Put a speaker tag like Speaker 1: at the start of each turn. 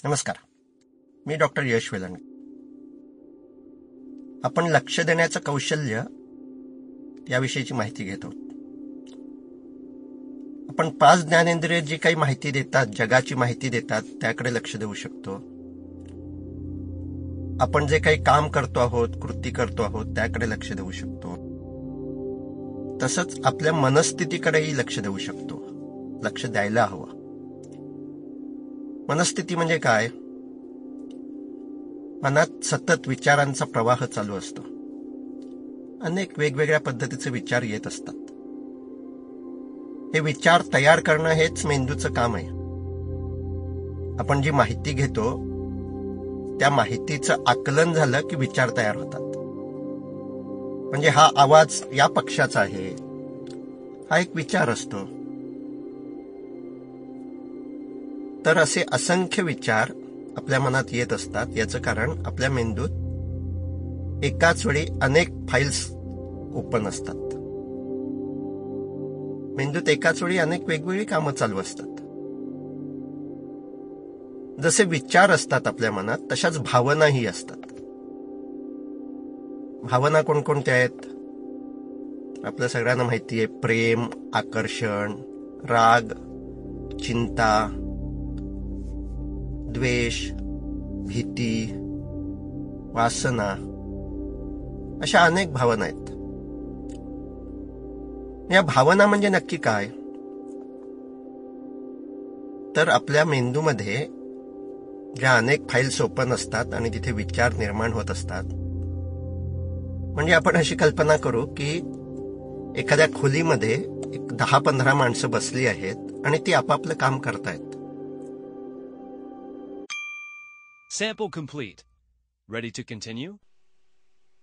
Speaker 1: नमस्कार. मी डॉक्टर यश वेलणकर. आपण लक्ष देण्याचं कौशल्य याविषयीची माहिती घेत आहोत. आपण 5 ज्ञानेंद्रिय जी काही माहिती देतात, जगाची माहिती देतात, त्याकडे लक्ष देऊ शकतो. आपण जे काही काम करतो आहोत, कृती करतो आहोत, त्याकडे लक्ष देऊ शकतो. तसंच आपल्या मनस्थितीकडेही लक्ष देऊ शकतो. लक्ष द्यायला हवं. मनस्थिती म्हणजे काय? मनात सतत विचारांचा प्रवाह चालू असतो. अनेक वेगवेगळ्या पद्धतीचे विचार येत असतात. हे विचार तयार करणं हेच मेंदूचं काम आहे. आपण जी माहिती घेतो त्या माहितीचं आकलन झालं की विचार तयार होतात. म्हणजे हा आवाज या पक्षाचा आहे, हा एक विचार असतो. तर असे असंख्य विचार आपल्या मनात येत असतात. याचं कारण आपल्या मेंदूत एकाच वेळी अनेक फाईल्स ओपन असतात. मेंदूत एकाच वेळी अनेक वेगवेगळी कामं चालू असतात. जसे विचार असतात आपल्या मनात, तशाच भावनाही असतात. भावना कोणकोणत्या आहेत? आपल्या सगळ्यांना माहिती आहे. प्रेम, आकर्षण, राग, चिंता, द्वेष, भीती, वासना, अशा अनेक भावना आहेत. या भावना म्हणजे नक्की काय? तर आपल्या मेंदूमध्ये ज्या अनेक फाईल्स ओपन असतात आणि तिथे विचार निर्माण होत असतात. म्हणजे आपण अशी कल्पना करू की एखाद्या खोलीमध्ये 10-15 माणसं बसली आहेत आणि ती आपापलं काम करतायत.
Speaker 2: Sample complete. Ready to continue?